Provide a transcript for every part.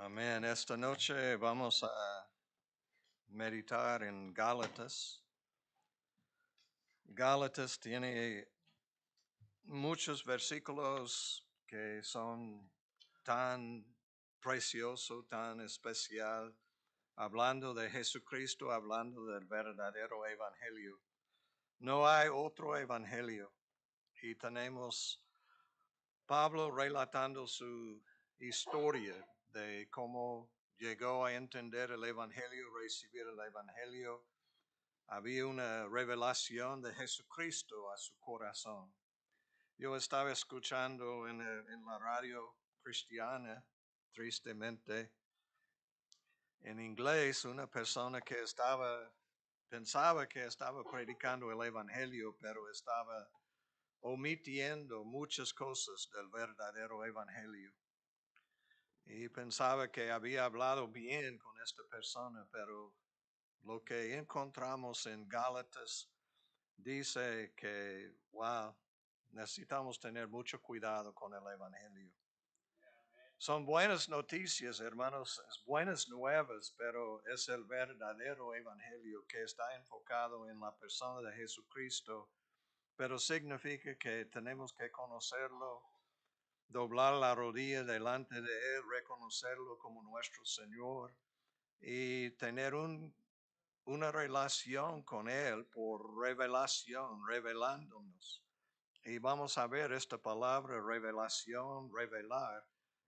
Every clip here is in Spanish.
Amén. Esta noche vamos a meditar en Gálatas. Gálatas tiene muchos versículos que son tan preciosos, tan especial, hablando de Jesucristo, hablando del verdadero evangelio. No hay otro evangelio. Y tenemos Pablo relatando su historia de cómo llegó a entender el Evangelio, recibir el Evangelio. Había una revelación de Jesucristo a su corazón. Yo estaba escuchando en la radio cristiana, tristemente, en inglés, una persona que pensaba que estaba predicando el Evangelio, pero estaba omitiendo muchas cosas del verdadero Evangelio. Y pensaba que había hablado bien con esta persona, pero lo que encontramos en Gálatas dice que, wow, necesitamos tener mucho cuidado con el Evangelio. Son buenas noticias, hermanos, es buenas nuevas, pero es el verdadero Evangelio que está enfocado en la persona de Jesucristo, pero significa que tenemos que conocerlo, doblar la rodilla delante de Él, reconocerlo como nuestro Señor y tener una relación con Él por revelación, revelándonos. Y vamos a ver esta palabra, revelación, revelar,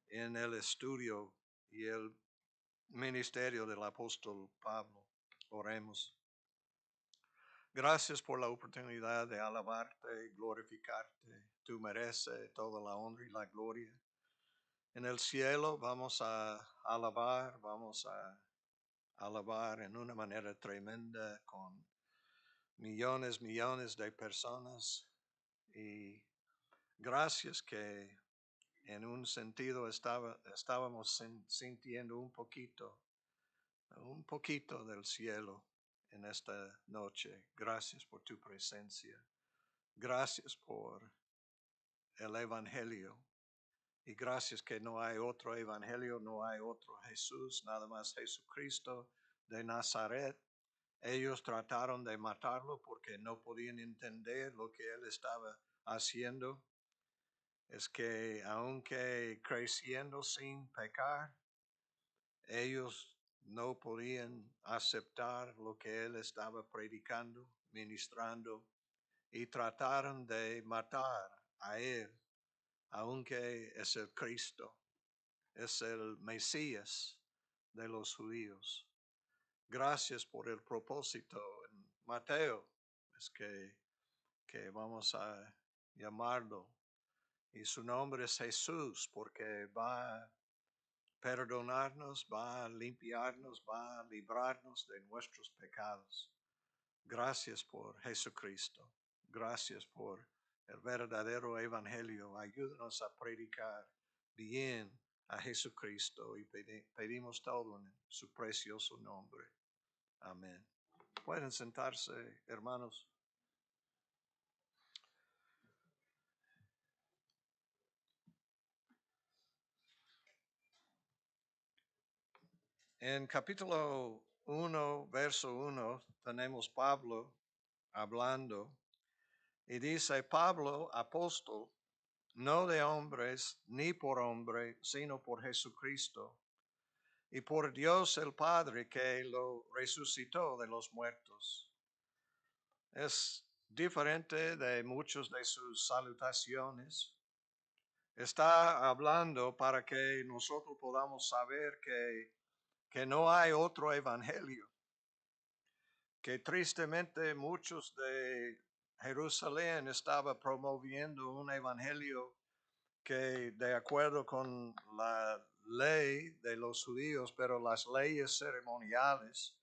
en el estudio y el ministerio del apóstol Pablo. Oremos. Gracias por la oportunidad de alabarte y glorificarte. Tú mereces toda la honra y la gloria. En el cielo vamos a vamos a alabar en una manera tremenda con millones de personas. Y gracias que en un sentido estábamos sintiendo un poquito del cielo en esta noche. Gracias por tu presencia. Gracias por el Evangelio. Y gracias que no hay otro Evangelio, no hay otro Jesús, nada más Jesucristo de Nazaret. Ellos trataron de matarlo porque no podían entender lo que él estaba haciendo. Es que aunque creciendo sin pecar, ellos no podían aceptar lo que él estaba predicando, ministrando, y trataron de matar a él, aunque es el Cristo, es el Mesías de los judíos. Gracias por el propósito en Mateo, es que vamos a llamarlo. Y su nombre es Jesús porque va a perdonarnos, va a limpiarnos, va a librarnos de nuestros pecados. Gracias por Jesucristo. Gracias por el verdadero evangelio. Ayúdanos a predicar bien a Jesucristo y pedimos todo en su precioso nombre. Amén. Pueden sentarse, hermanos. En capítulo 1, verso 1, tenemos Pablo hablando y dice, Pablo, apóstol, no de hombres ni por hombre, sino por Jesucristo y por Dios el Padre que lo resucitó de los muertos. Es diferente de muchas de sus salutaciones. Está hablando para que nosotros podamos saber que no hay otro evangelio, que tristemente muchos de Jerusalén estaban promoviendo un evangelio que de acuerdo con la ley de los judíos, pero las leyes ceremoniales,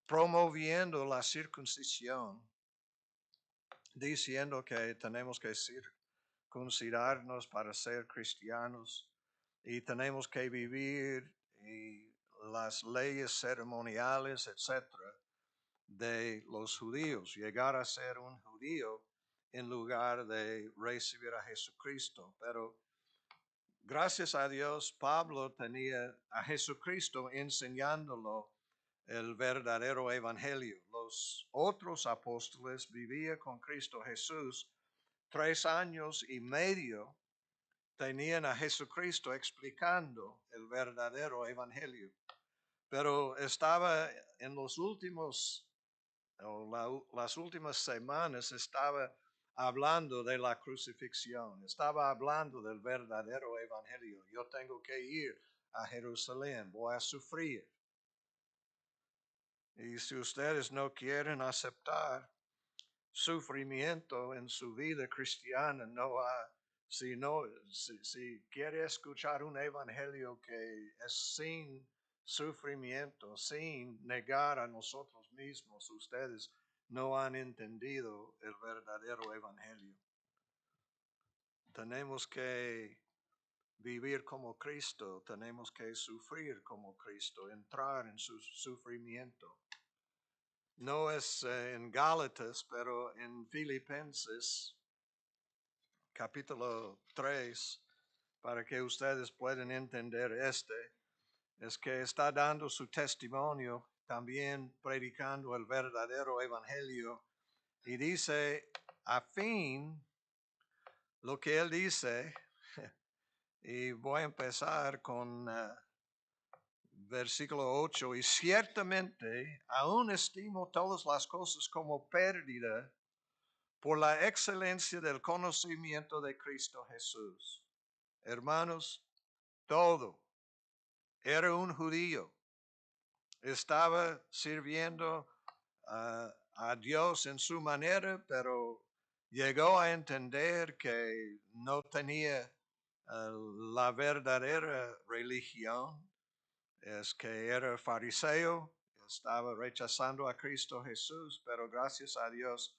promoviendo la circuncisión, diciendo que tenemos que circuncidarnos para ser cristianos y tenemos que vivir y las leyes ceremoniales, etcétera, de los judíos, llegar a ser un judío en lugar de recibir a Jesucristo. Pero gracias a Dios, Pablo tenía a Jesucristo enseñándolo el verdadero evangelio. Los otros apóstoles vivían con Cristo Jesús 3 años y medio, tenían a Jesucristo explicando el verdadero evangelio. Pero estaba en los últimos, las últimas semanas, estaba hablando de la crucifixión, estaba hablando del verdadero evangelio. Yo tengo que ir a Jerusalén, voy a sufrir. Y si ustedes no quieren aceptar sufrimiento en su vida cristiana, si quiere escuchar un evangelio que es sin sufrimiento, sin negar a nosotros mismos, ustedes no han entendido el verdadero evangelio. Tenemos que vivir como Cristo, tenemos que sufrir como Cristo, entrar en su sufrimiento. No es en Gálatas, pero en Filipenses, capítulo 3, para que ustedes puedan entender es que está dando su testimonio, también predicando el verdadero evangelio, y dice, a fin, lo que él dice, y voy a empezar con versículo 8, y ciertamente aún estimo todas las cosas como pérdida por la excelencia del conocimiento de Cristo Jesús. Hermanos, todo. Era un judío. Estaba sirviendo a Dios en su manera, pero llegó a entender que no tenía la verdadera religión. Es que era fariseo, estaba rechazando a Cristo Jesús, pero gracias a Dios,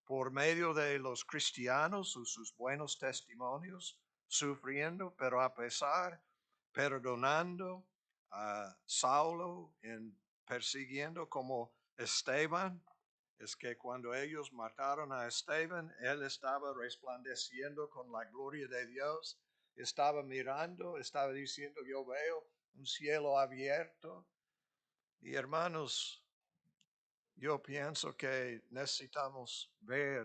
por medio de los cristianos, sus buenos testimonios, sufriendo, pero a pesar, perdonando a Saulo, persiguiendo como Esteban. Es que cuando ellos mataron a Esteban, él estaba resplandeciendo con la gloria de Dios, estaba mirando, estaba diciendo, yo veo un cielo abierto. Y hermanos, yo pienso que necesitamos ver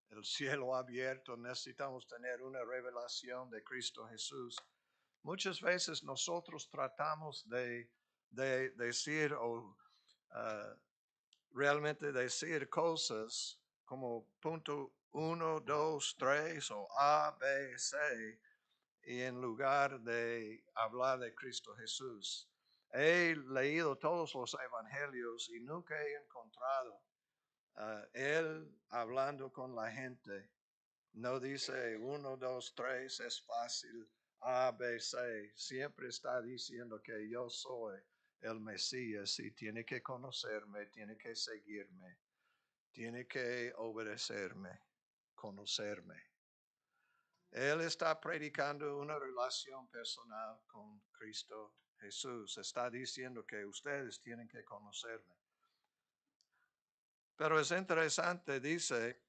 el cielo abierto, necesitamos tener una revelación de Cristo Jesús. Muchas veces nosotros tratamos de decir o realmente decir cosas como punto 1, 2, 3 o A, B, C, y en lugar de hablar de Cristo Jesús. He leído todos los evangelios y nunca he encontrado él hablando con la gente. No dice 1, 2, 3 es fácil, A, B, C. Siempre está diciendo que yo soy el Mesías y tiene que conocerme, tiene que seguirme, tiene que obedecerme, conocerme. Él está predicando una relación personal con Cristo Jesús. Está diciendo que ustedes tienen que conocerme. Pero es interesante, dice,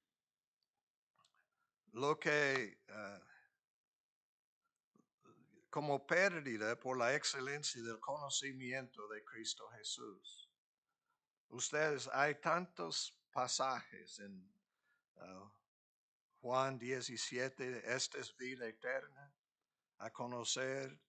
lo que como pérdida por la excelencia del conocimiento de Cristo Jesús. Ustedes, hay tantos pasajes en Juan 17, esta es vida eterna, a conocerte,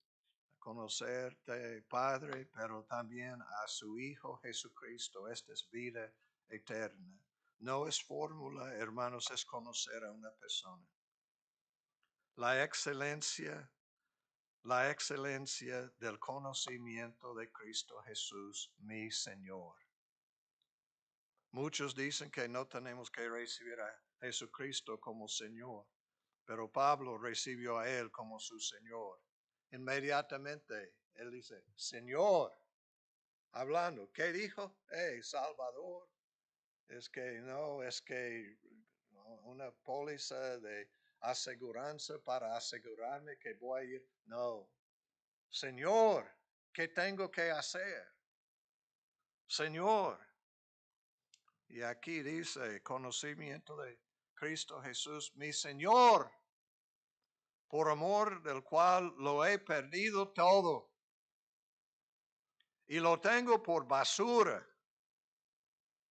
Padre, pero también a su Hijo Jesucristo. Esta es vida eterna. No es fórmula, hermanos, es conocer a una persona. La excelencia del conocimiento de Cristo Jesús, mi Señor. Muchos dicen que no tenemos que recibir a Jesucristo como Señor, pero Pablo recibió a Él como su Señor. Inmediatamente Él dice, Señor, hablando, ¿qué dijo? Salvador. Es que una póliza de aseguranza para asegurarme que voy a ir. No, Señor, ¿qué tengo que hacer? Señor. Y aquí dice, conocimiento de Cristo Jesús, mi Señor. por amor del cual lo he perdido todo y lo tengo por basura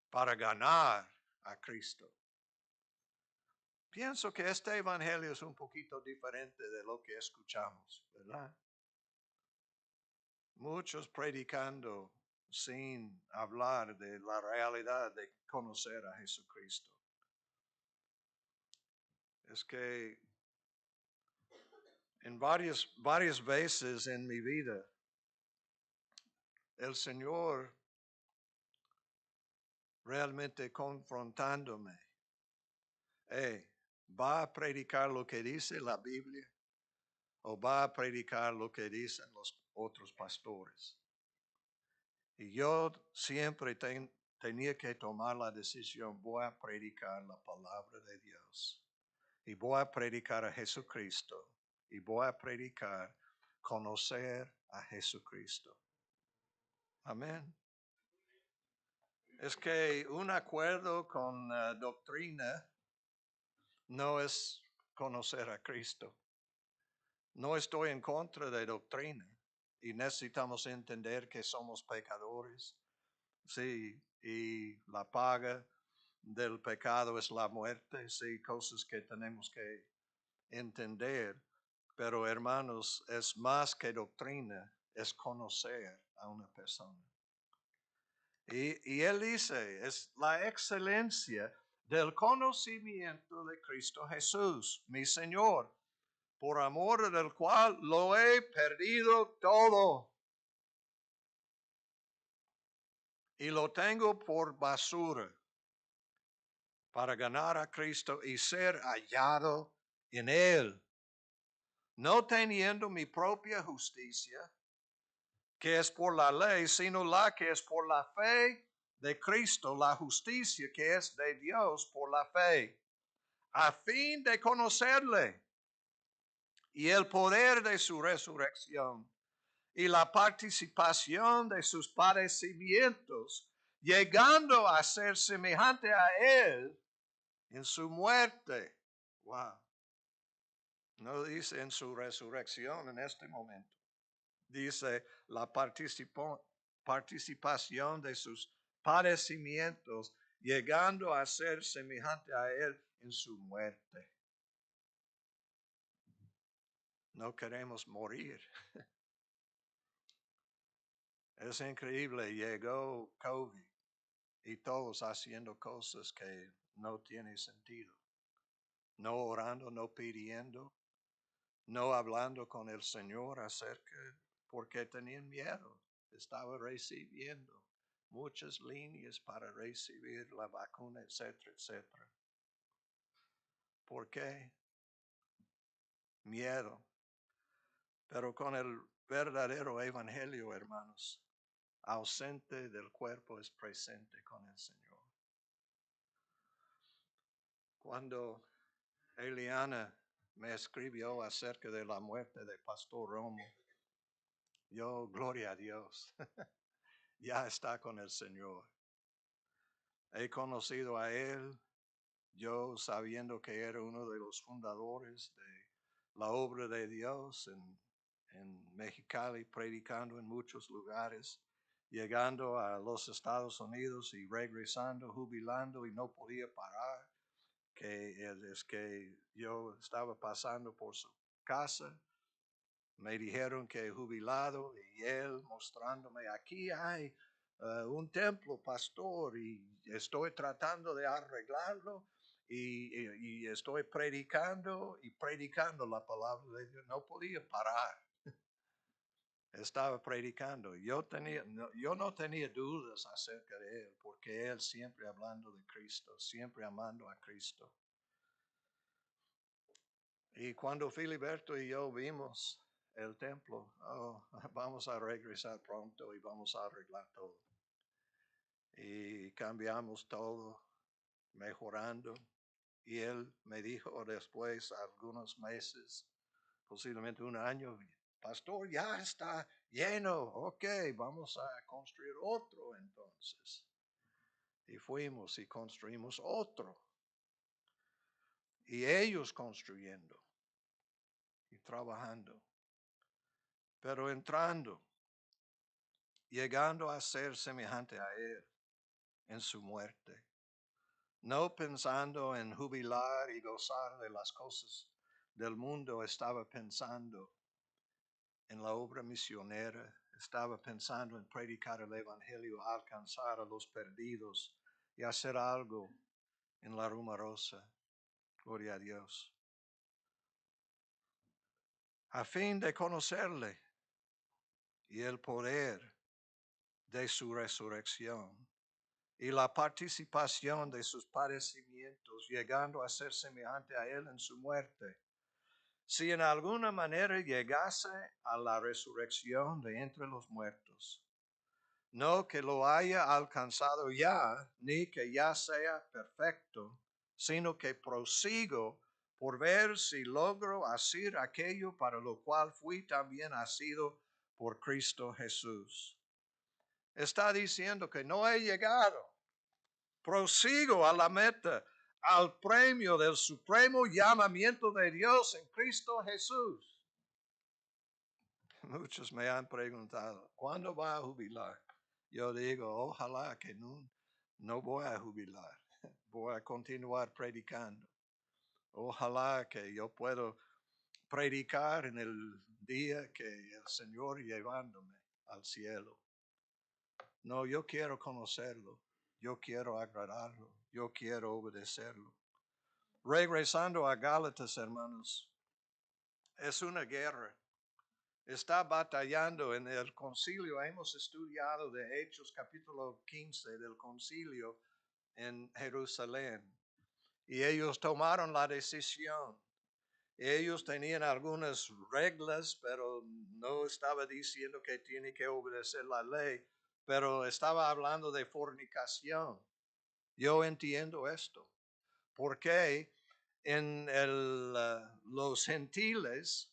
para ganar a Cristo. Pienso que este evangelio es un poquito diferente de lo que escuchamos, ¿verdad? Muchos predicando sin hablar de la realidad de conocer a Jesucristo. Es que en varias veces en mi vida, el Señor realmente confrontándome, ¿va a predicar lo que dice la Biblia o va a predicar lo que dicen los otros pastores? Y yo siempre tenía que tomar la decisión, voy a predicar la palabra de Dios y voy a predicar a Jesucristo y voy a predicar conocer a Jesucristo. Amén. Es que un acuerdo con doctrina no es conocer a Cristo. No estoy en contra de doctrina y necesitamos entender que somos pecadores. Sí, y la paga del pecado es la muerte. Sí, cosas que tenemos que entender. Pero hermanos, es más que doctrina, es conocer a una persona. Y él dice, es la excelencia del conocimiento de Cristo Jesús, mi Señor, por amor del cual lo he perdido todo. Y lo tengo por basura para ganar a Cristo y ser hallado en Él. No teniendo mi propia justicia, que es por la ley, sino la que es por la fe de Cristo, la justicia que es de Dios por la fe, a fin de conocerle y el poder de su resurrección y la participación de sus padecimientos, llegando a ser semejante a Él en su muerte. Wow. No dice en su resurrección en este momento. Dice la participación de sus padecimientos, llegando a ser semejante a Él en su muerte. No queremos morir. Es increíble, llegó COVID y todos haciendo cosas que no tienen sentido. No orando, no pidiendo, no hablando con el Señor acerca, porque tenían miedo. Estaba recibiendo muchas líneas para recibir la vacuna, etcétera, etcétera. ¿Por qué? Miedo. Pero con el verdadero evangelio, hermanos, ausente del cuerpo es presente con el Señor. Cuando Eliana me escribió acerca de la muerte de Pastor Romo, yo, gloria a Dios, ya está con el Señor. He conocido a él, yo sabiendo que era uno de los fundadores de la obra de Dios en Mexicali, predicando en muchos lugares, llegando a los Estados Unidos y regresando, jubilando y no podía parar, que es que yo estaba pasando por su casa, me dijeron que jubilado y él mostrándome, aquí hay un templo, pastor, y estoy tratando de arreglarlo y estoy predicando y predicando la palabra de Dios. No podía parar. Estaba predicando. Yo no tenía dudas acerca de él, porque él siempre hablando de Cristo, siempre amando a Cristo. Y cuando Filiberto y yo vimos el templo, vamos a regresar pronto y vamos a arreglar todo. Y cambiamos todo, mejorando. Y él me dijo después, algunos meses, posiblemente un año, pastor, ya está lleno, ok, vamos a construir otro entonces. Y fuimos y construimos otro. Y ellos construyendo. y trabajando. Pero entrando, llegando a ser semejante a Él en su muerte, no pensando en jubilar y gozar de las cosas del mundo, estaba pensando en la obra misionera, estaba pensando en predicar el Evangelio, alcanzar a los perdidos y hacer algo en la Rumarosa. Gloria a Dios. A fin de conocerle y el poder de su resurrección y la participación de sus padecimientos, llegando a ser semejante a Él en su muerte. Si en alguna manera llegase a la resurrección de entre los muertos, no que lo haya alcanzado ya, ni que ya sea perfecto, sino que prosigo por ver si logro hacer aquello para lo cual fui también asido por Cristo Jesús. Está diciendo que no he llegado. Prosigo a la meta, al premio del supremo llamamiento de Dios en Cristo Jesús. Muchos me han preguntado, ¿cuándo va a jubilar? Yo digo, ojalá que no voy a jubilar. Voy a continuar predicando. Ojalá que yo pueda predicar en el día que el Señor llevándome al cielo. No, yo quiero conocerlo. Yo quiero agradarlo. Yo quiero obedecerlo. Regresando a Gálatas, hermanos, es una guerra. Está batallando en el concilio. Hemos estudiado de Hechos capítulo 15 del concilio en Jerusalén. Y ellos tomaron la decisión. Ellos tenían algunas reglas, pero no estaba diciendo que tiene que obedecer la ley, pero estaba hablando de fornicación. Yo entiendo esto. Porque en los gentiles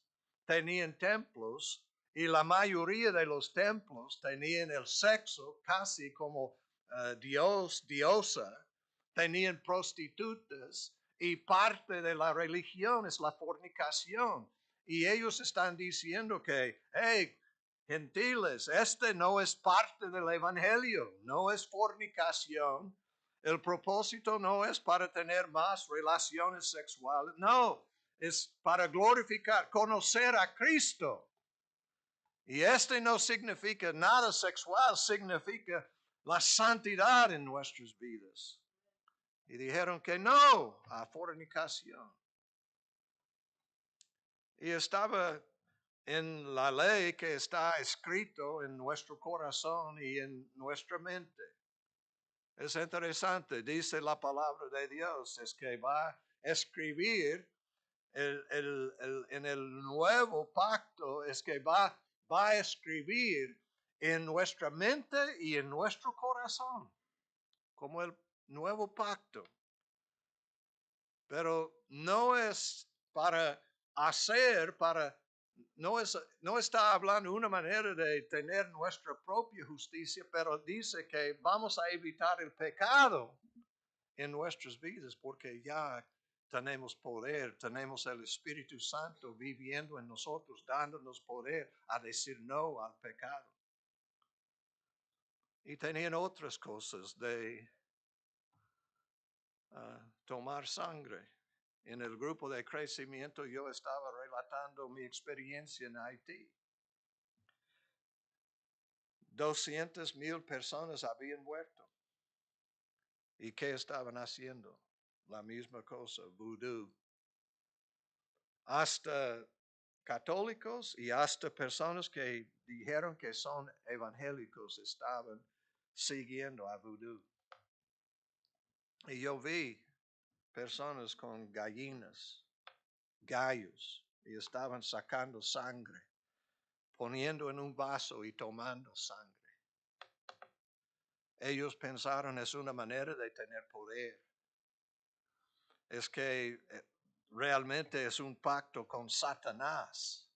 tenían templos y la mayoría de los templos tenían el sexo casi como diosa, tenían prostitutas y parte de la religión es la fornicación. Y ellos están diciendo que, hey, gentiles, este no es parte del evangelio, no es fornicación. El propósito no es para tener más relaciones sexuales, no, es para glorificar, conocer a Cristo. Y este no significa nada sexual, significa la santidad en nuestras vidas. Y dijeron que no a fornicación. Y estaba en la ley que está escrito en nuestro corazón y en nuestra mente. Es interesante, dice la palabra de Dios, es que va a escribir en el nuevo pacto, es que va a escribir en nuestra mente y en nuestro corazón, como el nuevo pacto. Pero no es para hacer, no está hablando de una manera de tener nuestra propia justicia, pero dice que vamos a evitar el pecado en nuestras vidas porque ya tenemos poder, tenemos el Espíritu Santo viviendo en nosotros, dándonos poder a decir no al pecado. Y tenían otras cosas de tomar sangre. En el grupo de crecimiento yo estaba relatando mi experiencia en Haití. 200,000 personas habían muerto. ¿Y qué estaban haciendo? La misma cosa, vudú. Hasta católicos y hasta personas que dijeron que son evangélicos estaban siguiendo a vudú. Y yo vi personas con gallinas, gallos, y estaban sacando sangre, poniendo en un vaso y tomando sangre. Ellos pensaron es una manera de tener poder. Es que realmente es un pacto con Satanás.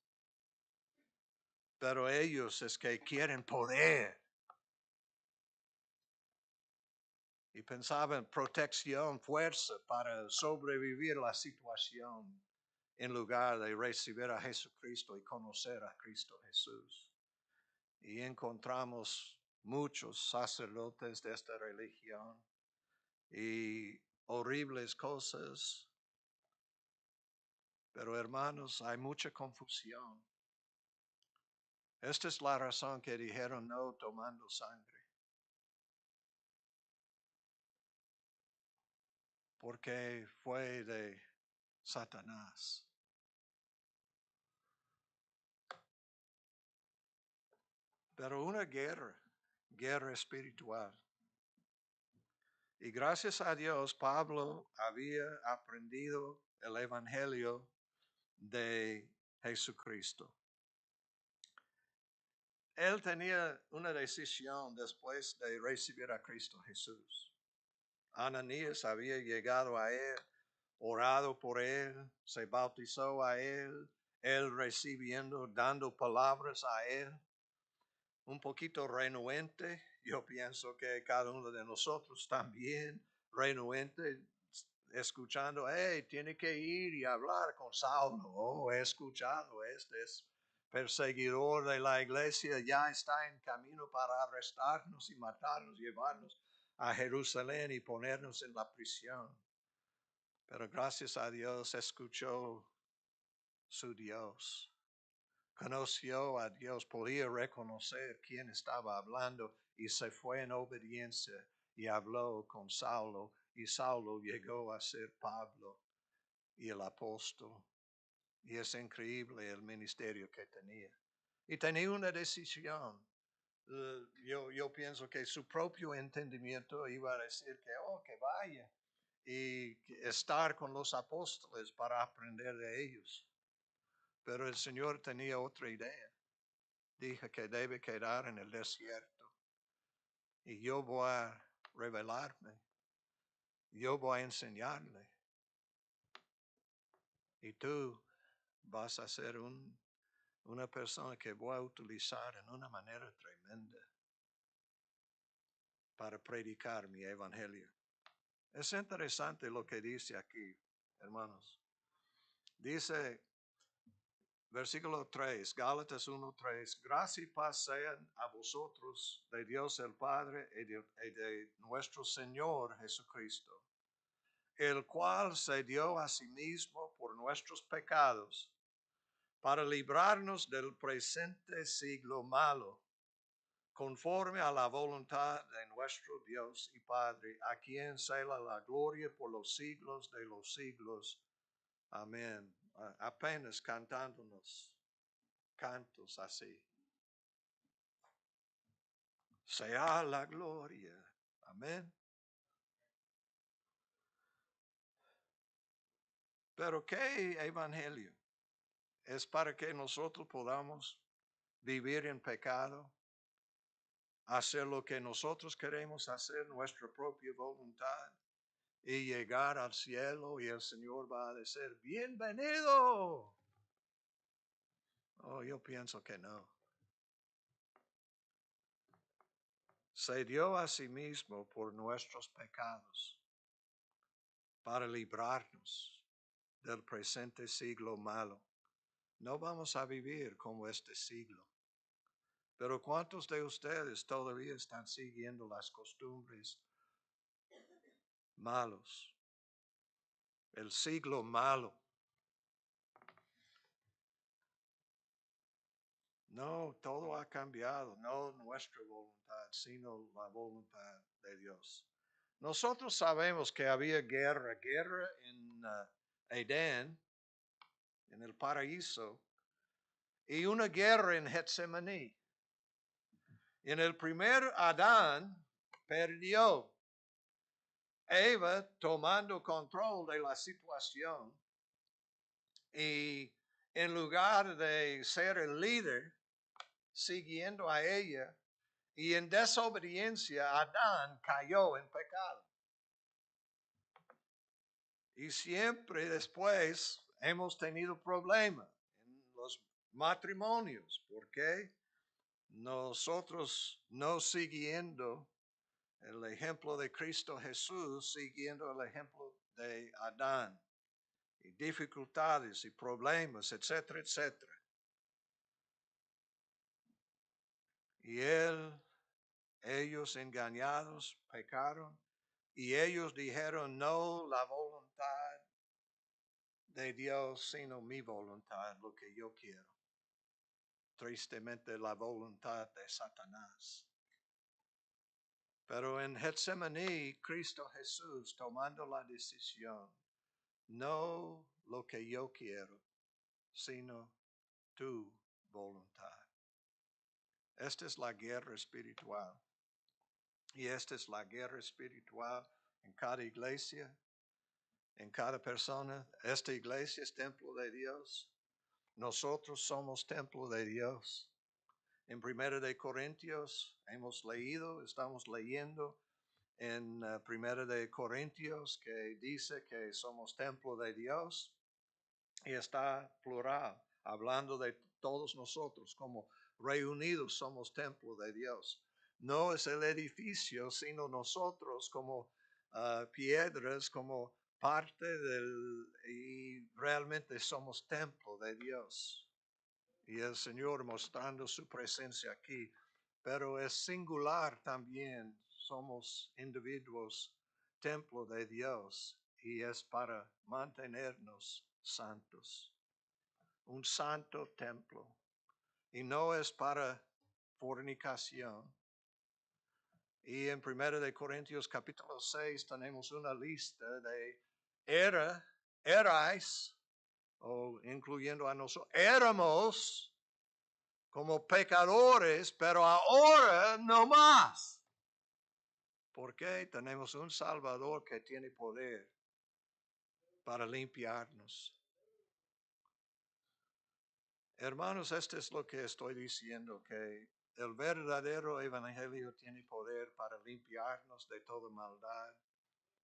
Pero ellos es que quieren poder. Y pensaban protección, fuerza para sobrevivir la situación. en lugar de recibir a Jesucristo y conocer a Cristo Jesús. Y encontramos muchos sacerdotes de esta religión y horribles cosas. Pero hermanos, hay mucha confusión. Esta es la razón que dijeron no tomando sangre. Porque fue de Satanás. Pero una guerra espiritual. Y gracias a Dios, Pablo había aprendido el Evangelio de Jesucristo. Él tenía una decisión después de recibir a Cristo Jesús. Ananías había llegado a él, orado por él, se bautizó a él recibiendo, dando palabras a él. Un poquito renuente, yo pienso que cada uno de nosotros también renuente, escuchando, tiene que ir y hablar con Saulo. Oh, he escuchado, este es perseguidor de la iglesia, ya está en camino para arrestarnos y matarnos, llevarnos a Jerusalén y ponernos en la prisión. Pero gracias a Dios escuchó su Dios. Conoció a Dios, podía reconocer quién estaba hablando y se fue en obediencia y habló con Saulo. Y Saulo llegó a ser Pablo y el apóstol. Y es increíble el ministerio que tenía. Y tenía una decisión. Yo pienso que su propio entendimiento iba a decir que vaya y estar con los apóstoles para aprender de ellos. Pero el Señor tenía otra idea. Dije que debe quedar en el desierto. Y yo voy a revelarme. Yo voy a enseñarle. Y tú vas a ser una persona que voy a utilizar en una manera tremenda para predicar mi evangelio. Es interesante lo que dice aquí, hermanos. Dice, versículo 3, Gálatas 1:3, gracia y paz sean a vosotros de Dios el Padre y de nuestro Señor Jesucristo, el cual se dio a sí mismo por nuestros pecados, para librarnos del presente siglo malo, conforme a la voluntad de nuestro Dios y Padre, a quien sea la gloria por los siglos de los siglos. Amén. Apenas cantándonos cantos así. Sea la gloria. Amén. Pero ¿qué evangelio? Es para que nosotros podamos vivir en pecado, hacer lo que nosotros queremos hacer, nuestra propia voluntad, y llegar al cielo y el Señor va a decir, bienvenido. Oh, yo pienso que no. Se dio a sí mismo por nuestros pecados para librarnos del presente siglo malo. No vamos a vivir como este siglo. Pero ¿cuántos de ustedes todavía están siguiendo las costumbres malos? El siglo malo. No, todo ha cambiado, no nuestra voluntad, sino la voluntad de Dios. Nosotros sabemos que había guerra en Edén, en el paraíso, y una guerra en Getsemaní. En el primer Adán perdió. Eva tomando control de la situación y en lugar de ser el líder, siguiendo a ella, y en desobediencia Adán cayó en pecado. Y siempre después hemos tenido problemas en los matrimonios, porque nosotros no siguiendo el ejemplo de Cristo Jesús, siguiendo el ejemplo de Adán. y dificultades y problemas, etcétera, etcétera. Y ellos engañados pecaron y ellos dijeron, no la voluntad de Dios, sino mi voluntad, lo que yo quiero. Tristemente la voluntad de Satanás. Pero en Getsemaní, Cristo Jesús tomando la decisión, no lo que yo quiero, sino tu voluntad. Esta es la guerra espiritual. Y esta es la guerra espiritual en cada iglesia, en cada persona. Esta iglesia es templo de Dios. Nosotros somos templo de Dios. En 1 de Corintios estamos leyendo en 1 de Corintios que dice que somos templo de Dios y está plural, hablando de todos nosotros como reunidos somos templo de Dios. No es el edificio, sino nosotros como piedras, como parte y realmente somos templo de Dios. Y el Señor mostrando su presencia aquí, pero es singular también, somos individuos, templo de Dios, y es para mantenernos santos. Un santo templo. Y no es para fornicación. Y en 1 de Corintios capítulo 6 tenemos una lista de erais, o incluyendo a nosotros, éramos como pecadores, pero ahora no más. Porque tenemos un Salvador que tiene poder para limpiarnos. Hermanos, esto es lo que estoy diciendo, que el verdadero evangelio tiene poder para limpiarnos de toda maldad,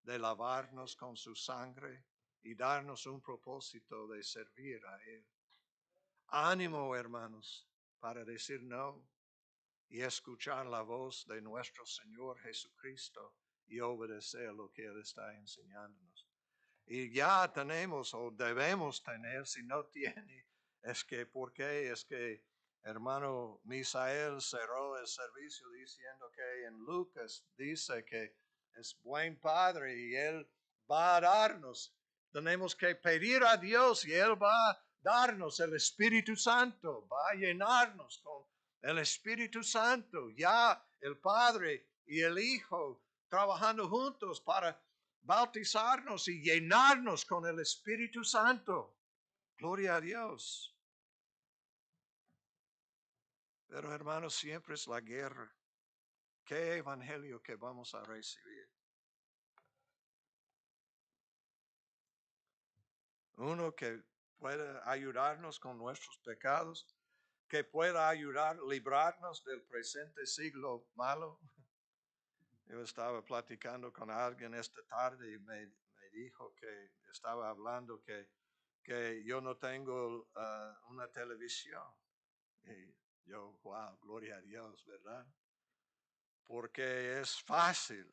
de lavarnos con su sangre y darnos un propósito de servir a Él. Ánimo, hermanos, para decir no y escuchar la voz de nuestro Señor Jesucristo y obedecer lo que Él está enseñándonos. Y ya tenemos o debemos tener, si no tiene, ¿por qué? Es que hermano Misael cerró el servicio diciendo que en Lucas dice que es buen padre y Él va a darnos. Tenemos que pedir a Dios y Él va a darnos el Espíritu Santo, va a llenarnos con el Espíritu Santo. Ya el Padre y el Hijo trabajando juntos para bautizarnos y llenarnos con el Espíritu Santo. Gloria a Dios. Pero hermanos, siempre es la guerra. ¿Qué evangelio que vamos a recibir? Uno que pueda ayudarnos con nuestros pecados, que pueda librarnos del presente siglo malo. Yo estaba platicando con alguien esta tarde y me dijo que estaba hablando que yo no tengo una televisión. Y yo, wow, gloria a Dios, ¿verdad? Porque es fácil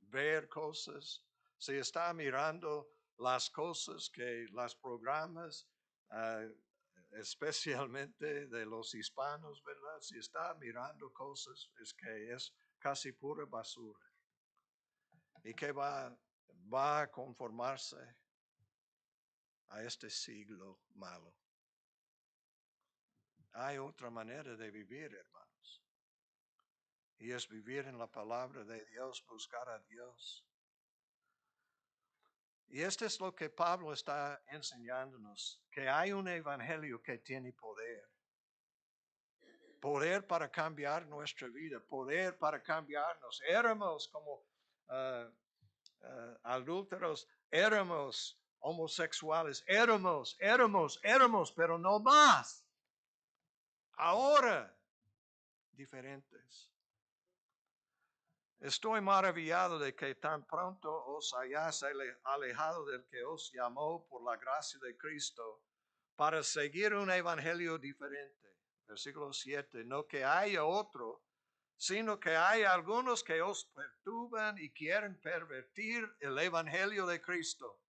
ver cosas. Si está mirando las cosas las programas, especialmente de los hispanos, ¿verdad? Si está mirando cosas, es que es casi pura basura. ¿Y qué va a conformarse a este siglo malo? Hay otra manera de vivir, hermanos. Y es vivir en la palabra de Dios, buscar a Dios. Y esto es lo que Pablo está enseñándonos, que hay un evangelio que tiene poder. Poder para cambiar nuestra vida, poder para cambiarnos. Éramos como adúlteros, éramos homosexuales, éramos, pero no más. Ahora, diferentes. Estoy maravillado de que tan pronto os hayáis alejado del que os llamó por la gracia de Cristo para seguir un evangelio diferente. Versículo 7, no que haya otro, sino que hay algunos que os perturban y quieren pervertir el evangelio de Cristo.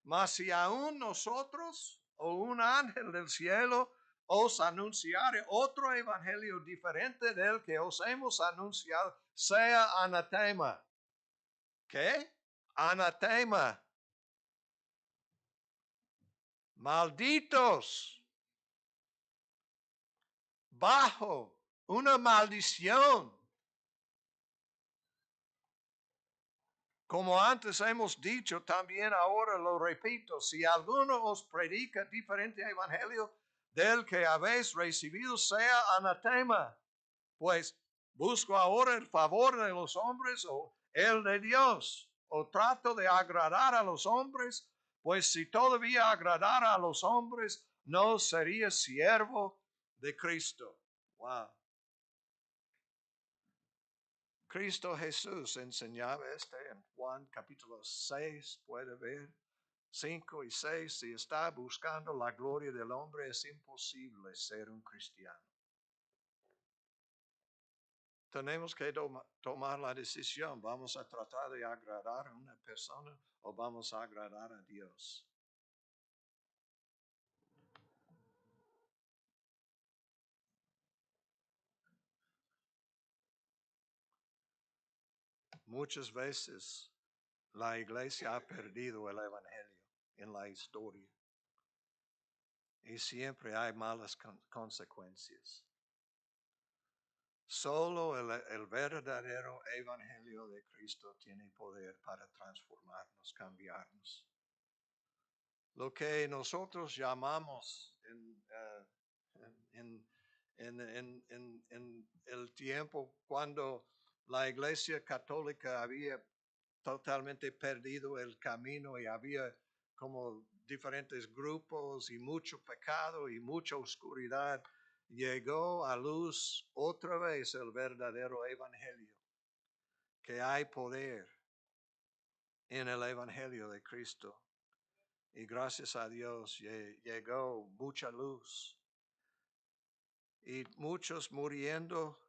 Mas si aún nosotros o un ángel del cielo os anunciare otro evangelio diferente del que os hemos anunciado, sea anatema. ¿Qué? Anatema. Malditos. Bajo una maldición. Como antes hemos dicho, también ahora lo repito, si alguno os predica diferente evangelio del que habéis recibido, sea anatema. Pues busco ahora el favor de los hombres o el de Dios, o trato de agradar a los hombres, pues si todavía agradara a los hombres, no sería siervo de Cristo. Wow. Cristo Jesús enseñaba en Juan capítulo 6, puede ver 5 y 6, si está buscando la gloria del hombre es imposible ser un cristiano. Tenemos que tomar la decisión, ¿vamos a tratar de agradar a una persona o vamos a agradar a Dios? Muchas veces la iglesia ha perdido el evangelio en la historia y siempre hay malas consecuencias. Solo el verdadero evangelio de Cristo tiene poder para transformarnos, cambiarnos. Lo que nosotros llamamos en el tiempo cuando la Iglesia Católica había totalmente perdido el camino y había como diferentes grupos y mucho pecado y mucha oscuridad, llegó a luz otra vez el verdadero evangelio, que hay poder en el evangelio de Cristo. Y gracias a Dios llegó mucha luz. Y muchos muriendo,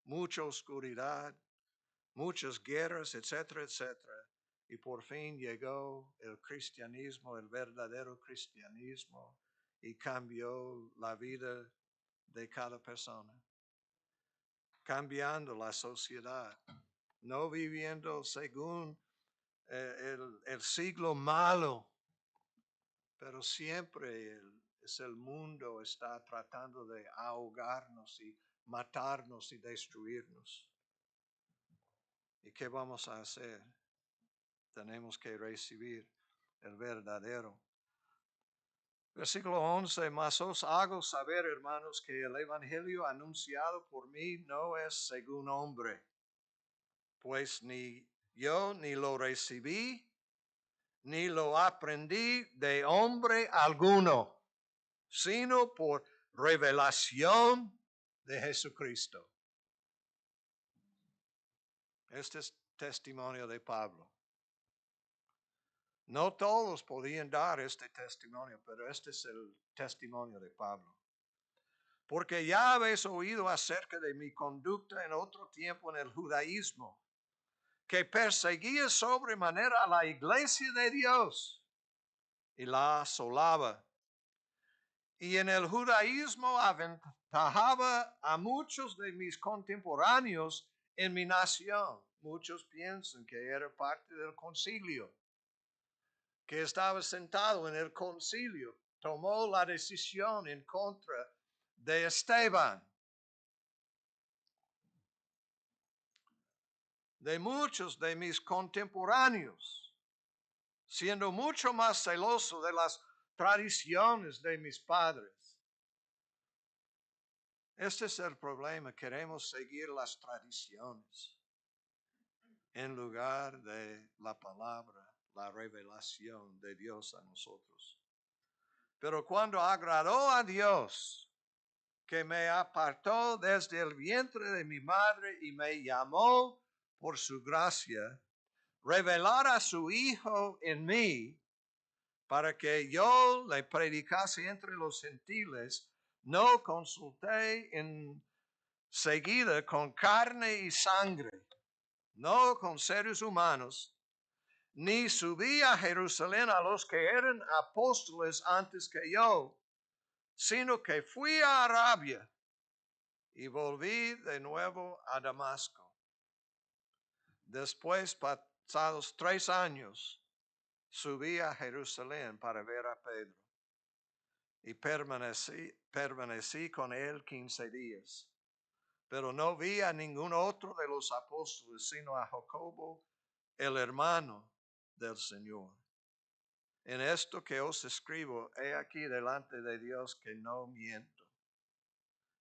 mucha oscuridad, muchas guerras, etcétera, etcétera. Y por fin llegó el cristianismo, el verdadero cristianismo, y cambió la vida de cada persona, cambiando la sociedad, no viviendo según el siglo malo, pero siempre el mundo está tratando de ahogarnos y matarnos y destruirnos. ¿Y qué vamos a hacer? Tenemos que recibir el verdadero. Versículo 11, mas os hago saber, hermanos, que el evangelio anunciado por mí no es según hombre, pues ni yo ni lo recibí, ni lo aprendí de hombre alguno, sino por revelación de Jesucristo. Este es testimonio de Pablo. No todos podían dar este testimonio, pero este es el testimonio de Pablo. Porque ya habéis oído acerca de mi conducta en otro tiempo en el judaísmo, que perseguía sobremanera a la iglesia de Dios y la asolaba. Y en el judaísmo aventajaba a muchos de mis contemporáneos en mi nación. Muchos piensan que era parte del concilio, que estaba sentado en el concilio, tomó la decisión en contra de Esteban. De muchos de mis contemporáneos, siendo mucho más celoso de las tradiciones de mis padres. Este es el problema, queremos seguir las tradiciones en lugar de la palabra, la revelación de Dios a nosotros. Pero cuando agradó a Dios, que me apartó desde el vientre de mi madre y me llamó por su gracia, revelar a su Hijo en mí, para que yo le predicase entre los gentiles, no consulté enseguida con carne y sangre, no con seres humanos, ni subí a Jerusalén a los que eran apóstoles antes que yo, sino que fui a Arabia y volví de nuevo a Damasco. Después, pasados 3 años, subí a Jerusalén para ver a Pedro y permanecí con él 15 días. Pero no vi a ningún otro de los apóstoles, sino a Jacobo, el hermano del Señor. En esto que os escribo, he aquí delante de Dios que no miento.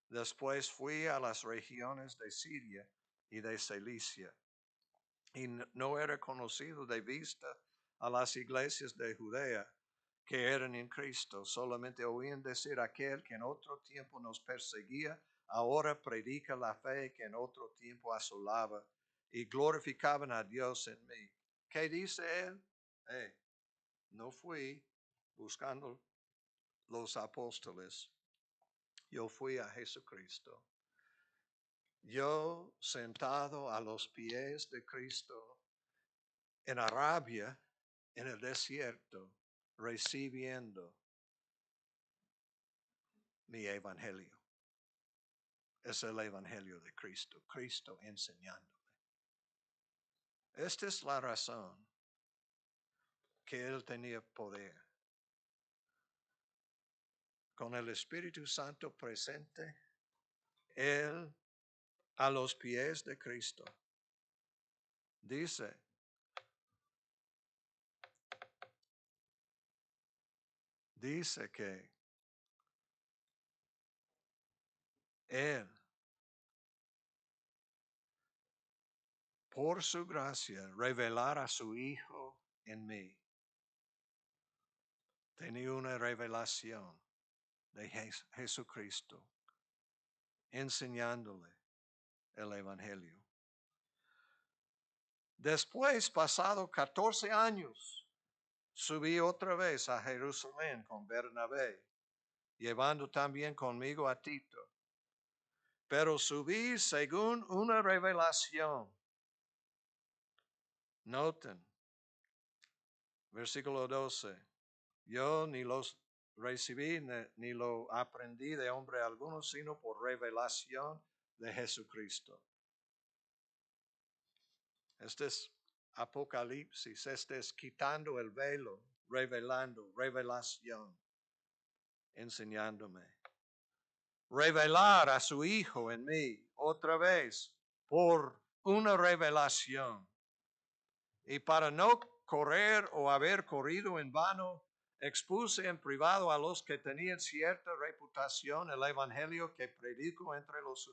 Después fui a las regiones de Siria y de Cilicia, y no era conocido de vista a las iglesias de Judea que eran en Cristo. Solamente oían decir: aquel que en otro tiempo nos perseguía, ahora predica la fe que en otro tiempo asolaba, y glorificaban a Dios en mí. ¿Qué dice él? No fui buscando los apóstoles, yo fui a Jesucristo. Yo sentado a los pies de Cristo en Arabia, en el desierto, recibiendo mi evangelio. Es el evangelio de Cristo, Cristo enseñándome. Esta es la razón que él tenía poder. Con el Espíritu Santo presente, él a los pies de Cristo dice: que él, por su gracia, revelara a su Hijo en mí. Tenía una revelación de Jesucristo, enseñándole el Evangelio. Después, pasado 14 años, subí otra vez a Jerusalén con Bernabé, llevando también conmigo a Tito. Pero subí según una revelación. Noten, versículo 12. Yo ni los recibí ni lo aprendí de hombre alguno, sino por revelación de Jesucristo. Este es Apocalipsis, este es quitando el velo, revelando, revelación, enseñándome. Revelar a su Hijo en mí, otra vez, por una revelación. Y para no correr o haber corrido en vano, expuse en privado a los que tenían cierta reputación el evangelio que predico entre los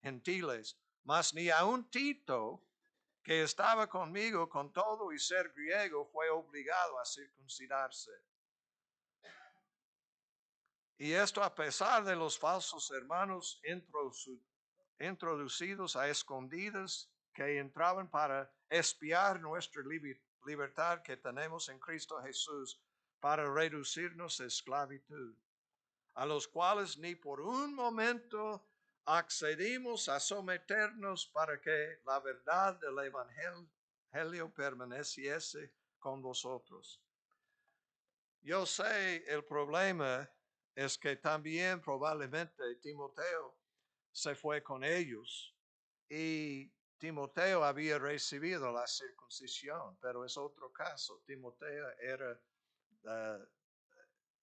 gentiles, mas ni aun Tito, que estaba conmigo con todo y ser griego, fue obligado a circuncidarse. Y esto a pesar de los falsos hermanos introducidos a escondidas que entraban para espiar nuestra libertad que tenemos en Cristo Jesús, para reducirnos a esclavitud, a los cuales ni por un momento accedimos a someternos para que la verdad del Evangelio permaneciese con vosotros. Yo sé el problema es que también probablemente Timoteo se fue con ellos y Timoteo había recibido la circuncisión, pero es otro caso. Timoteo era,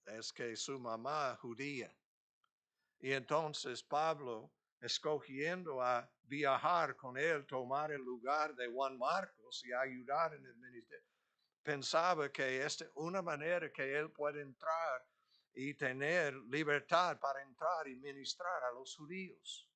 es que su mamá judía. Y entonces Pablo, escogiendo a viajar con él, tomar el lugar de Juan Marcos y ayudar en el ministerio, pensaba que esta una manera que él puede entrar y tener libertad para entrar y ministrar a los judíos.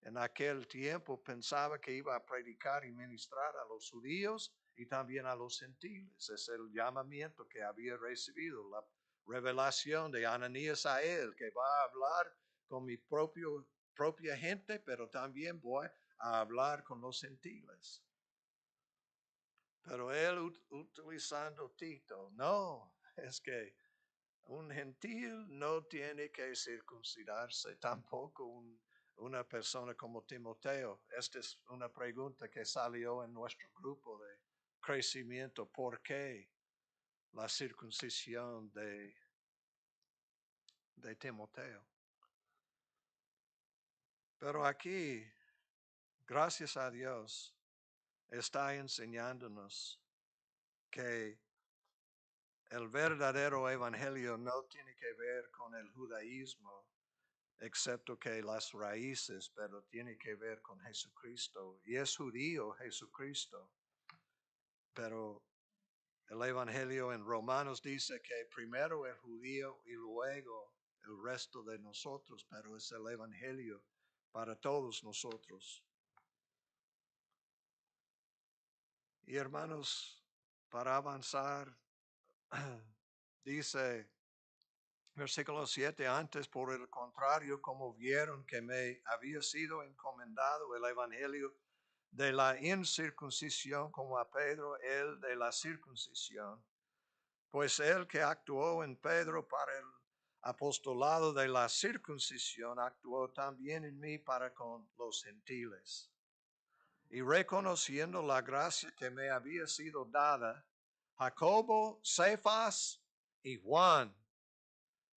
En aquel tiempo pensaba que iba a predicar y ministrar a los judíos y también a los gentiles. Es el llamamiento que había recibido, la revelación de Ananías a él, que va a hablar con mi propia gente, pero también voy a hablar con los gentiles. Pero él utilizando Tito, no, es que un gentil no tiene que circuncidarse, tampoco una persona como Timoteo. Esta es una pregunta que salió en nuestro grupo de crecimiento. ¿Por qué la circuncisión de Timoteo? Pero aquí, gracias a Dios, está enseñándonos que el verdadero evangelio no tiene que ver con el judaísmo, excepto que las raíces, pero tiene que ver con Jesucristo. Y es judío Jesucristo. Pero el evangelio en Romanos dice que primero el judío y luego el resto de nosotros, pero es el evangelio para todos nosotros. Y hermanos, para avanzar, dice versículo 7, antes por el contrario, como vieron que me había sido encomendado el evangelio de la incircuncisión como a Pedro, el de la circuncisión, pues el que actuó en Pedro para el apostolado de la circuncisión, actuó también en mí para con los gentiles. Y reconociendo la gracia que me había sido dada, Jacobo, Cefas y Juan,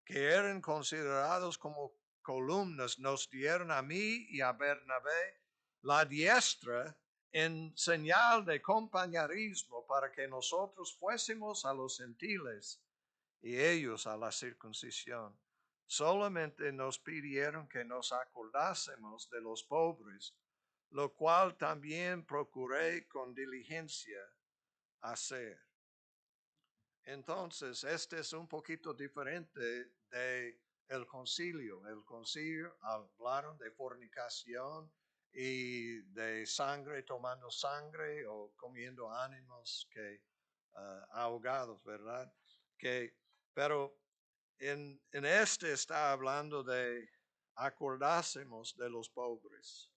que eran considerados como columnas, nos dieron a mí y a Bernabé la diestra en señal de compañerismo para que nosotros fuésemos a los gentiles y ellos a la circuncisión. Solamente nos pidieron que nos acordásemos de los pobres, lo cual también procuré con diligencia hacer. Entonces, este es un poquito diferente de el concilio. El concilio hablaron de fornicación y de sangre, tomando sangre o comiendo ánimos que ahogados, ¿verdad? Pero en este está hablando de acordásemos de los pobres.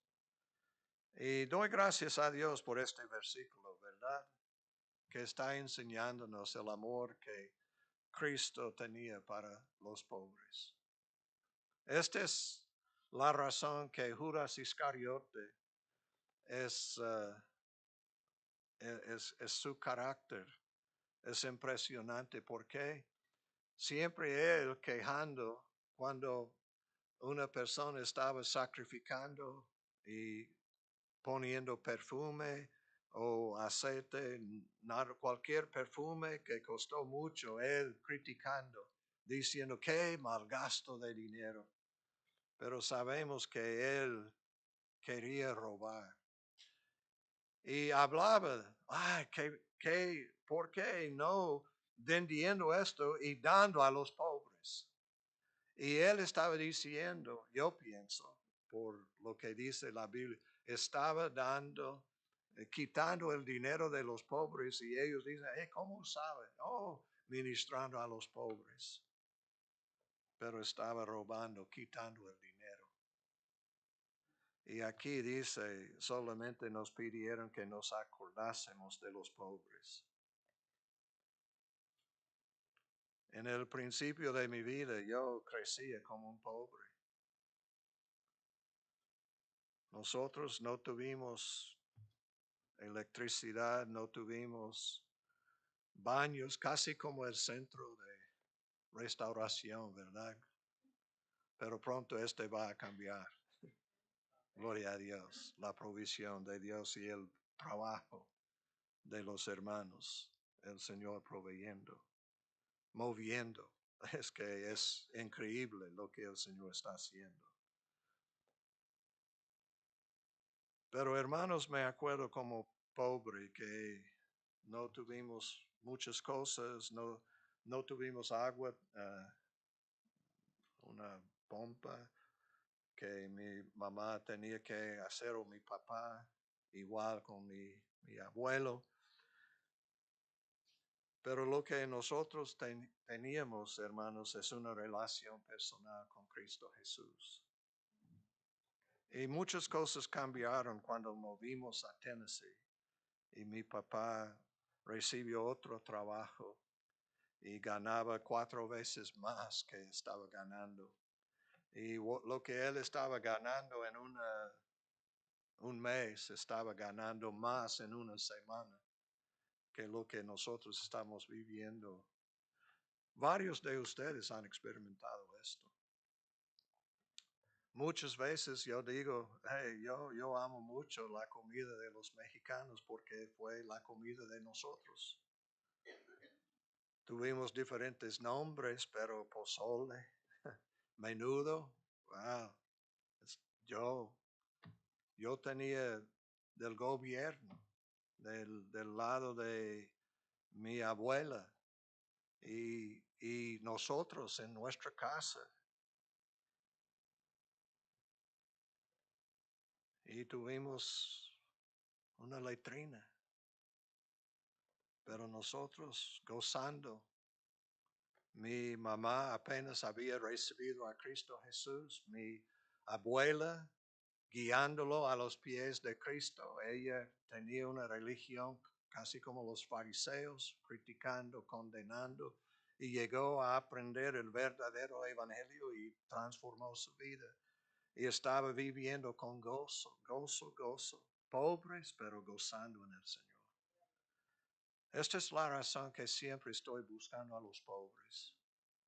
Y doy gracias a Dios por este versículo, ¿verdad? Que está enseñándonos el amor que Cristo tenía para los pobres. Esta es la razón que Judas Iscariote es, es su carácter. Es impresionante porque siempre él quejando cuando una persona estaba sacrificando y poniendo perfume o aceite, cualquier perfume que costó mucho, él criticando, diciendo que malgasto de dinero. Pero sabemos que él quería robar. Y hablaba, ay, ¿por qué no vendiendo esto y dando a los pobres? Y él estaba diciendo, yo pienso, por lo que dice la Biblia, estaba dando, quitando el dinero de los pobres y ellos dicen, ¿cómo sabe? Oh, ministrando a los pobres. Pero estaba robando, quitando el dinero. Y aquí dice, solamente nos pidieron que nos acordásemos de los pobres. En el principio de mi vida yo crecía como un pobre. Nosotros no tuvimos electricidad, no tuvimos baños, casi como el centro de restauración, ¿verdad? Pero pronto este va a cambiar. Gloria a Dios, la provisión de Dios y el trabajo de los hermanos, el Señor proveyendo, moviendo. Es que es increíble lo que el Señor está haciendo. Pero hermanos, me acuerdo como pobre que no tuvimos muchas cosas, no tuvimos agua, una pompa que mi mamá tenía que hacer o mi papá, igual con mi abuelo. Pero lo que nosotros teníamos, hermanos, es una relación personal con Cristo Jesús. Y muchas cosas cambiaron cuando movimos a Tennessee. Y mi papá recibió otro trabajo y ganaba 4 veces más que estaba ganando. Y lo que él estaba ganando en un mes, estaba ganando más en una semana. que lo que nosotros estamos viviendo. Varios de ustedes han experimentado esto. Muchas veces yo digo, hey, yo amo mucho la comida de los mexicanos porque fue la comida de nosotros. Tuvimos diferentes nombres, pero pozole, menudo, wow. Yo, yo tenía del gobierno, del lado de mi abuela y nosotros en nuestra casa. Y tuvimos una letrina, pero nosotros gozando. Mi mamá apenas había recibido a Cristo Jesús, mi abuela guiándolo a los pies de Cristo. Ella tenía una religión casi como los fariseos, criticando, condenando, y llegó a aprender el verdadero evangelio y transformó su vida. Y estaba viviendo con gozo, gozo, gozo, pobres, pero gozando en el Señor. Esta es la razón que siempre estoy buscando a los pobres.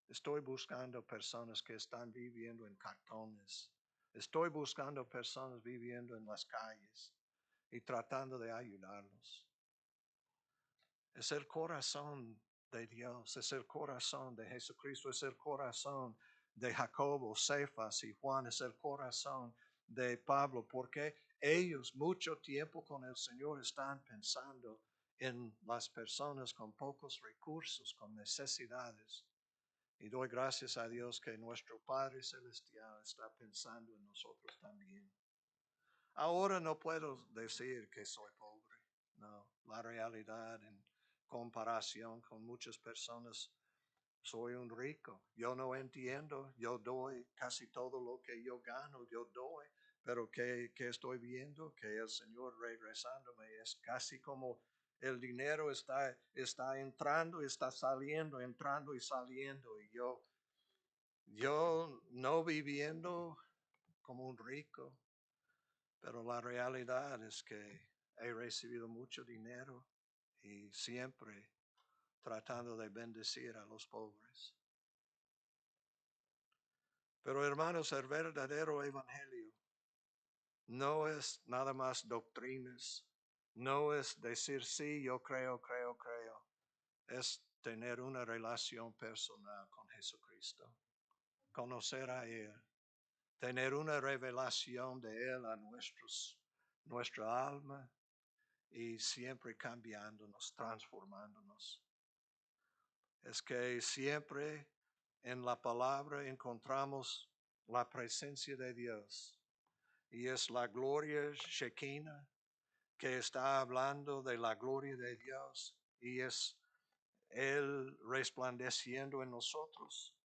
Estoy buscando personas que están viviendo en cartones. Estoy buscando personas viviendo en las calles y tratando de ayudarlos. Es el corazón de Dios, es el corazón de Jesucristo, es el corazón de Jacobo, Cefas y Juan, es el corazón de Pablo, porque ellos mucho tiempo con el Señor están pensando en las personas con pocos recursos, con necesidades. Y doy gracias a Dios que nuestro Padre Celestial está pensando en nosotros también. Ahora no puedo decir que soy pobre. No, la realidad en comparación con muchas personas, soy un rico. Yo no entiendo, yo doy casi todo lo que yo gano, yo doy. Pero que estoy viendo que el Señor regresándome es casi como el dinero está entrando y está saliendo, entrando y saliendo. Y yo no viviendo como un rico, pero la realidad es que he recibido mucho dinero y siempre tratando de bendecir a los pobres. Pero hermanos, el verdadero evangelio no es nada más doctrinas, no es decir sí, yo creo, creo, creo. Es tener una relación personal con Jesucristo, conocer a Él, tener una revelación de Él a nuestra alma y siempre cambiándonos, transformándonos. Es que siempre en la palabra encontramos la presencia de Dios y es la gloria Shekinah que está hablando de la gloria de Dios y es Él resplandeciendo en nosotros.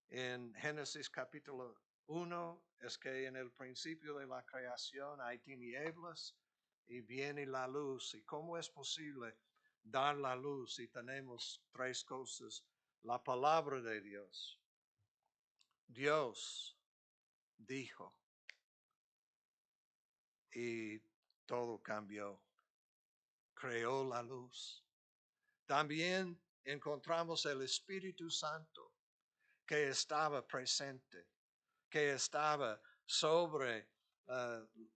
En Génesis capítulo 1 es que en el principio de la creación hay tinieblas y viene la luz. ¿Y cómo es posible dar la luz si tenemos tres cosas? La palabra de Dios. Dios dijo y todo cambió. Creó la luz. También encontramos el Espíritu Santo que estaba presente, que estaba sobre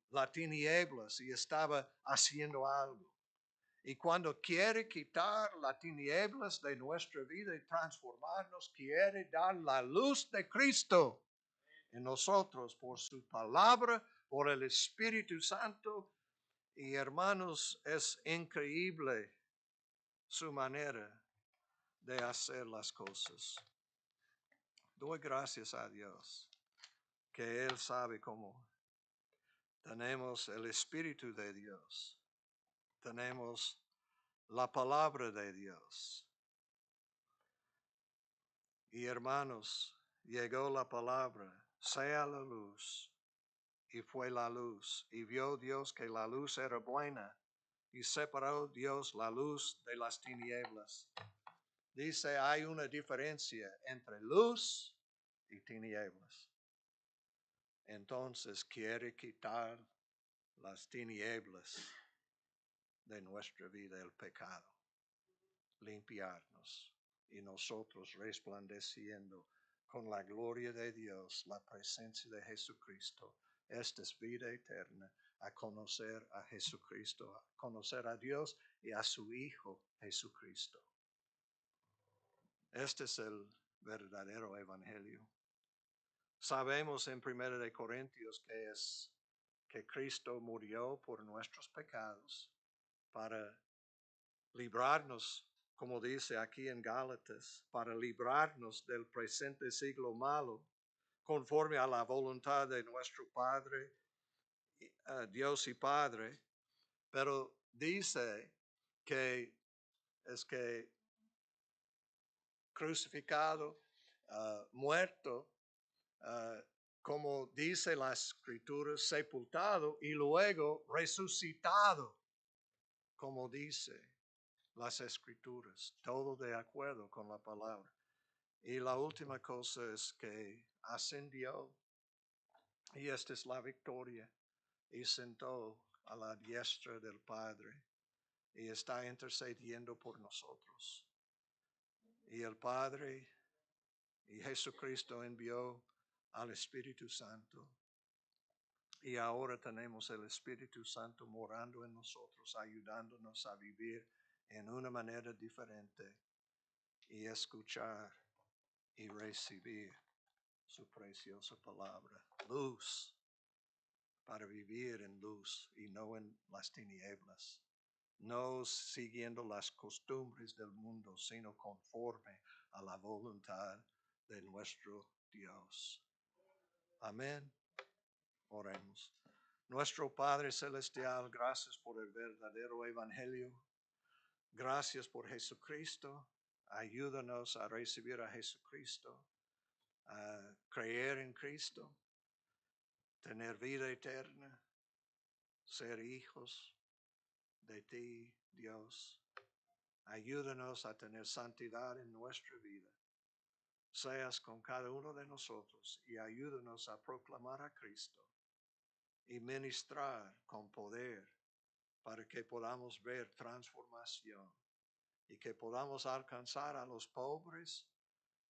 las tinieblas y estaba haciendo algo. Y cuando quiere quitar las tinieblas de nuestra vida y transformarnos, quiere dar la luz de Cristo en nosotros por su palabra, por el Espíritu Santo. Y hermanos, es increíble su manera de hacer las cosas. Doy gracias a Dios que Él sabe cómo. Tenemos el Espíritu de Dios. Tenemos la palabra de Dios. Y hermanos, llegó la palabra, sea la luz. Y fue la luz. Y vio Dios que la luz era buena. Y separó Dios la luz de las tinieblas. Dice, hay una diferencia entre luz y tinieblas. Entonces quiere quitar las tinieblas de nuestra vida, el pecado. limpiarnos y nosotros resplandeciendo con la gloria de Dios, la presencia de Jesucristo. Esta es vida eterna, a conocer a Jesucristo, a conocer a Dios y a su Hijo Jesucristo. Este es el verdadero evangelio. Sabemos en 1 Corintios que Cristo murió por nuestros pecados para librarnos, como dice aquí en Gálatas, para librarnos del presente siglo malo, conforme a la voluntad de nuestro Padre, Dios y Padre, pero dice que es que crucificado, muerto, como dice la Escritura, sepultado y luego resucitado, como dice las Escrituras, todo de acuerdo con la palabra. Y la última cosa es que ascendió, y esta es la victoria, y sentó a la diestra del Padre, y está intercediendo por nosotros. Y el Padre y Jesucristo envió al Espíritu Santo. Y ahora tenemos el Espíritu Santo morando en nosotros, ayudándonos a vivir en una manera diferente y escuchar y recibir su preciosa palabra. Luz, para vivir en luz y no en las tinieblas. No siguiendo las costumbres del mundo, sino conforme a la voluntad de nuestro Dios. Amén. Oremos. Nuestro Padre Celestial, gracias por el verdadero Evangelio. Gracias por Jesucristo. Ayúdanos a recibir a Jesucristo, a creer en Cristo, tener vida eterna, ser hijos de ti, Dios. Ayúdanos a tener santidad en nuestra vida. Seas con cada uno de nosotros y ayúdanos a proclamar a Cristo y ministrar con poder para que podamos ver transformación y que podamos alcanzar a los pobres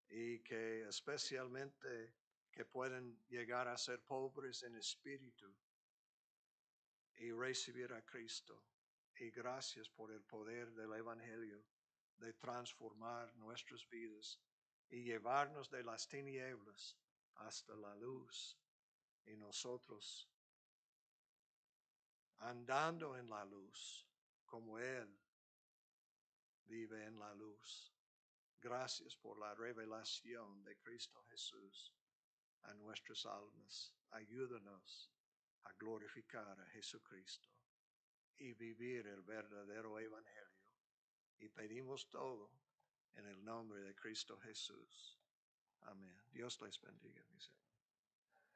y que especialmente que pueden llegar a ser pobres en espíritu y recibir a Cristo. Y gracias por el poder del Evangelio de transformar nuestras vidas y llevarnos de las tinieblas hasta la luz. Y nosotros andando en la luz como Él vive en la luz. Gracias por la revelación de Cristo Jesús a nuestras almas. Ayúdanos a glorificar a Jesucristo y vivir el verdadero evangelio. Y pedimos todo en el nombre de Cristo Jesús. Amén. Dios les bendiga, mis hermanos.